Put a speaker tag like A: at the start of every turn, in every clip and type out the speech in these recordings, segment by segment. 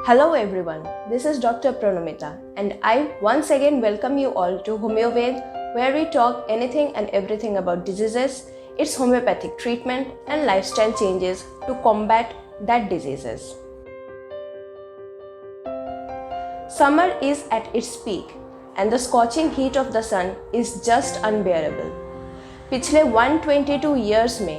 A: Hello everyone, this is Dr. Pranamita and I once again welcome you all to HomeoVed, where we talk anything and everything about diseases, its homeopathic treatment and lifestyle changes to combat that diseases. Summer is at its peak and the scorching heat of the sun is just unbearable. पिछले 122 years में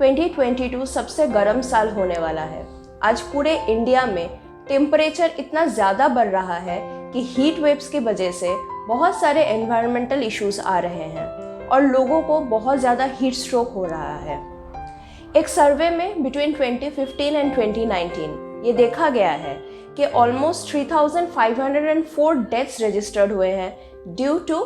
A: 2022 सबसे गर्म साल होने वाला है। आज पूरे इंडिया में टेम्परेचर इतना ज़्यादा बढ़ रहा है कि हीट वेव्स की वजह से बहुत सारे एनवायरमेंटल इश्यूज आ रहे हैं और लोगों को बहुत ज़्यादा हीट स्ट्रोक हो रहा है। एक सर्वे में बिटवीन 2015 एंड 2019 ये देखा गया है कि ऑलमोस्ट 3,504 डेथ्स रजिस्टर्ड हुए हैं ड्यू टू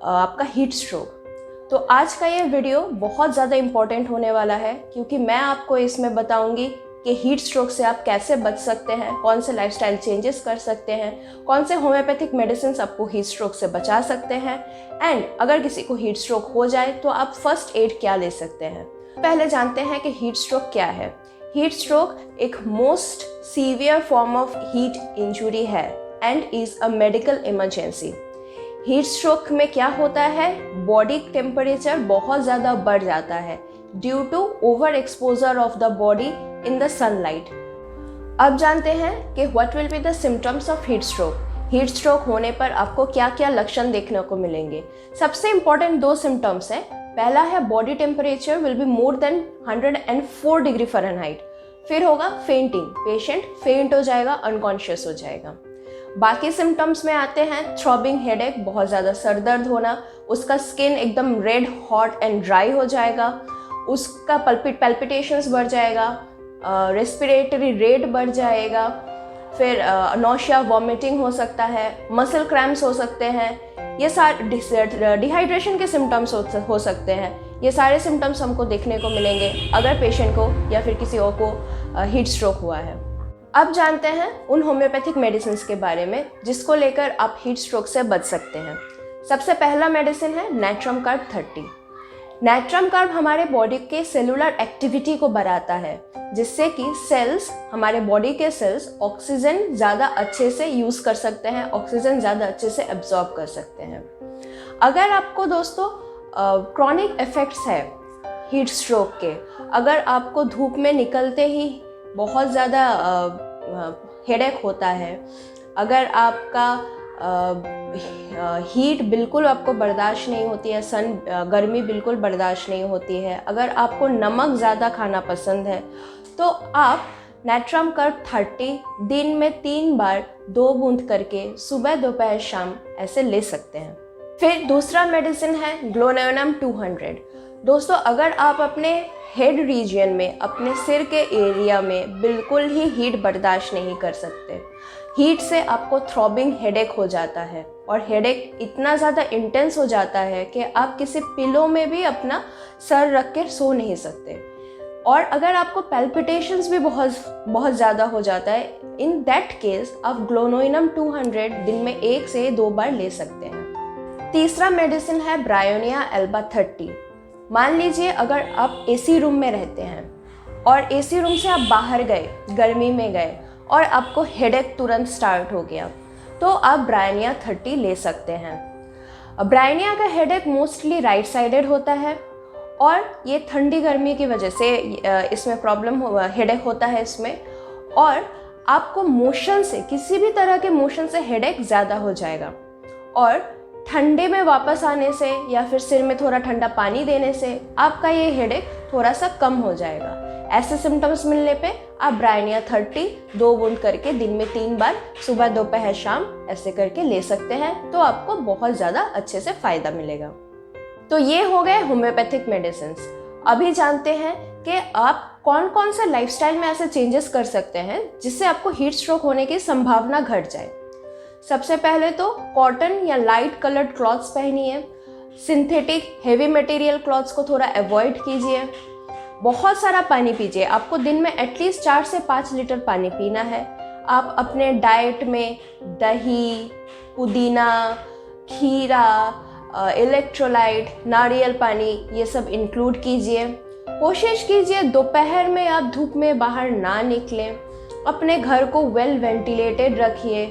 A: आपका हीट स्ट्रोक। तो आज का ये वीडियो बहुत ज़्यादा इम्पोर्टेंट होने वाला है क्योंकि मैं आपको इसमें बताऊंगी कि हीट स्ट्रोक से आप कैसे बच सकते हैं, कौन से लाइफस्टाइल चेंजेस कर सकते हैं, कौन से होम्योपैथिक मेडिसिन आपको हीट स्ट्रोक से बचा सकते हैं एंड अगर किसी को हीट स्ट्रोक हो जाए तो आप फर्स्ट एड क्या ले सकते हैं। पहले जानते हैं कि हीट स्ट्रोक क्या है। हीट स्ट्रोक एक most severe form of heat injury है and is a medical emergency. Heat stroke में क्या होता है, बॉडी टेम्परेचर बहुत ज़्यादा बढ़ जाता है due to over exposure of the body in the sunlight. अब जानते हैं कि what will be the symptoms of heat stroke. Heat stroke होने पर आपको क्या क्या लक्षण देखने को मिलेंगे। सबसे इंपॉर्टेंट दो सिम्टम्स हैं। पहला है body temperature will be more than 104 degree Fahrenheit. फिर होगा फेंटिंग, पेशेंट फेंट हो जाएगा, अनकॉन्शियस हो जाएगा। बाकी सिम्टम्स में आते हैं थ्रॉबिंग हेडेक, बहुत ज़्यादा सर दर्द होना, उसका स्किन एकदम रेड हॉट एंड ड्राई हो जाएगा, उसका पैल्पिटेशंस बढ़ जाएगा, रेस्पिरेटरी रेट बढ़ जाएगा, फिर नौशिया वॉमिटिंग हो सकता है, मसल क्रैम्प्स हो सकते हैं, ये सारे डिहाइड्रेशन के सिम्टम्स हो सकते हैं। ये सारे सिम्टम्स हमको देखने को मिलेंगे अगर पेशेंट को या फिर किसी और को हीट स्ट्रोक हुआ है। अब जानते हैं उन होम्योपैथिक मेडिसिन के बारे में जिसको लेकर आप हीट स्ट्रोक से बच सकते हैं। सबसे पहला मेडिसिन है नाइट्रम कार्ब 30। नाइट्रम कार्ब हमारे बॉडी के सेलुलर एक्टिविटी को बढ़ाता है जिससे कि सेल्स, हमारे बॉडी के सेल्स ऑक्सीजन ज़्यादा अच्छे से यूज़ कर सकते हैं, ऑक्सीजन ज़्यादा अच्छे से एब्जॉर्ब कर सकते हैं। अगर आपको दोस्तों क्रॉनिक इफ़ेक्ट्स है हीट स्ट्रोक के, अगर आपको धूप में निकलते ही बहुत ज़्यादा हेडेक होता है, अगर आपका हीट बिल्कुल आपको बर्दाश्त नहीं होती है, गर्मी बिल्कुल बर्दाश्त नहीं होती है, अगर आपको नमक ज़्यादा खाना पसंद है तो आप नाइट्रम कार्ब 30 दिन में 3 बार 2 बूंद करके सुबह दोपहर शाम ऐसे ले सकते हैं। फिर दूसरा मेडिसिन है ग्लोनोनम 200। दोस्तों अगर आप अपने हेड रीजन में, अपने सिर के एरिया में बिल्कुल ही हीट बर्दाश्त नहीं कर सकते, हीट से आपको थ्रॉबिंग हेडेक हो जाता है और हेडेक इतना ज़्यादा इंटेंस हो जाता है कि आप किसी पिलो में भी अपना सर रख के सो नहीं सकते, और अगर आपको पैल्पिटेशंस भी बहुत ज़्यादा हो जाता है, इन दैट केस आप ग्लोनोनम 200 दिन में 1 से 2 बार ले सकते हैं। तीसरा मेडिसिन है ब्रायोनिया एल्बा 30। मान लीजिए अगर आप एसी रूम में रहते हैं और एसी रूम से आप बाहर गए, गर्मी में गए और आपको हेडेक तुरंत स्टार्ट हो गया तो आप ब्रायोनिया 30 ले सकते हैं। ब्रायोनिया का हेडेक मोस्टली राइट साइडेड होता है और ये ठंडी गर्मी की वजह से इसमें प्रॉब्लम हेडेक होता है इसमें, और आपको मोशन से, किसी भी तरह के मोशन से हेडेक ज़्यादा हो जाएगा और ठंडे में वापस आने से या फिर सिर में थोड़ा ठंडा पानी देने से आपका ये हेडेक थोड़ा सा कम हो जाएगा। ऐसे सिम्टम्स मिलने पे आप ब्रायोनिया 30 2 बूंद करके दिन में 3 बार सुबह दोपहर शाम ऐसे करके ले सकते हैं तो आपको बहुत ज़्यादा अच्छे से फ़ायदा मिलेगा। तो ये हो गए होम्योपैथिक मेडिसिन। अभी जानते हैं कि आप कौन कौन से लाइफस्टाइल में ऐसे चेंजेस कर सकते हैं जिससे आपको हीट स्ट्रोक होने की संभावना घट जाए। सबसे पहले तो कॉटन या लाइट कलर्ड क्लॉथ्स पहनिए, सिंथेटिक हेवी मटेरियल क्लॉथ्स को थोड़ा अवॉइड कीजिए, बहुत सारा पानी पीजिए। आपको दिन में एटलीस्ट 4 से 5 लीटर पानी पीना है। आप अपने डाइट में दही, पुदीना, खीरा, इलेक्ट्रोलाइट, नारियल पानी ये सब इंक्लूड कीजिए। कोशिश कीजिए दोपहर में आप धूप में बाहर ना निकलें अपने घर को वेल वेंटिलेटेड रखिए,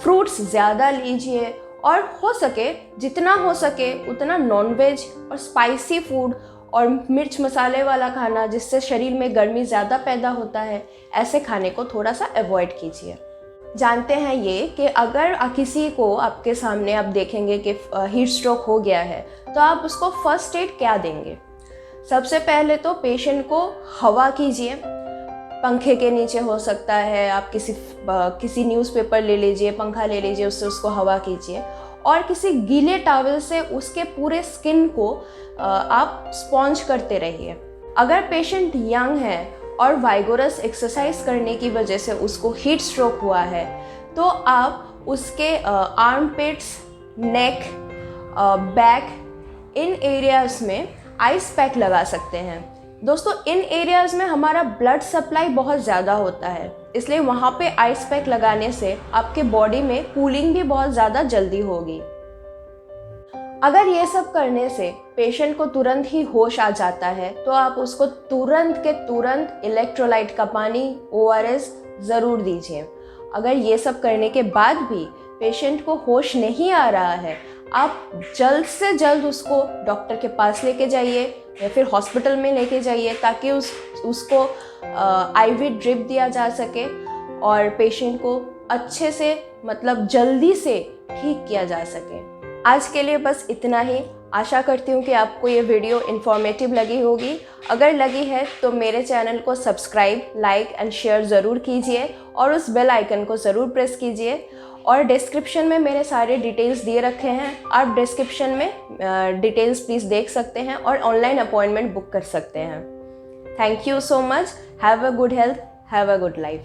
A: फ्रूट्स ज़्यादा लीजिए और हो सके जितना हो सके उतना नॉनवेज और स्पाइसी फूड और मिर्च मसाले वाला खाना, जिससे शरीर में गर्मी ज़्यादा पैदा होता है, ऐसे खाने को थोड़ा सा अवॉइड कीजिए। जानते हैं ये कि अगर किसी को आपके सामने आप देखेंगे कि हीट स्ट्रोक हो गया है तो आप उसको फर्स्ट एड क्या देंगे। सबसे पहले तो पेशेंट को हवा कीजिए, पंखे के नीचे हो सकता है, आप किसी न्यूज़पेपर ले लीजिए, पंखा ले लीजिए, उससे उसको हवा कीजिए और किसी गीले टॉवल से उसके पूरे स्किन को आप स्पॉन्ज करते रहिए। अगर पेशेंट यंग है और वाइगोरस एक्सरसाइज करने की वजह से उसको हीट स्ट्रोक हुआ है तो आप उसके आर्मपिट्स, नेक, बैक, इन एरियाज़ में आइस पैक लगा सकते हैं। दोस्तों, इन एरियाज़ में हमारा ब्लड सप्लाई बहुत ज़्यादा होता है, इसलिए वहाँ पे आइस पैक लगाने से आपके बॉडी में कूलिंग भी बहुत ज़्यादा जल्दी होगी। अगर ये सब करने से पेशेंट को तुरंत ही होश आ जाता है तो आप उसको तुरंत के तुरंत इलेक्ट्रोलाइट का पानी, ORS ज़रूर दीजिए। अगर ये सब करने के बाद भी पेशेंट को होश नहीं आ रहा है, आप जल्द से जल्द उसको डॉक्टर के पास लेके जाइए या फिर हॉस्पिटल में लेके जाइए ताकि उसको IV ड्रिप दिया जा सके और पेशेंट को अच्छे से जल्दी से ठीक किया जा सके। आज के लिए बस इतना ही। आशा करती हूँ कि आपको ये वीडियो इन्फॉर्मेटिव लगी होगी। अगर लगी है तो मेरे चैनल को सब्सक्राइब, लाइक एंड शेयर ज़रूर कीजिए और उस बेल आइकन को ज़रूर प्रेस कीजिए। और डिस्क्रिप्शन में मेरे सारे डिटेल्स दिए रखे हैं, आप डिस्क्रिप्शन में डिटेल्स प्लीज़ देख सकते हैं और ऑनलाइन अपॉइंटमेंट बुक कर सकते हैं। Thank you so much. Have a good health, have a good life.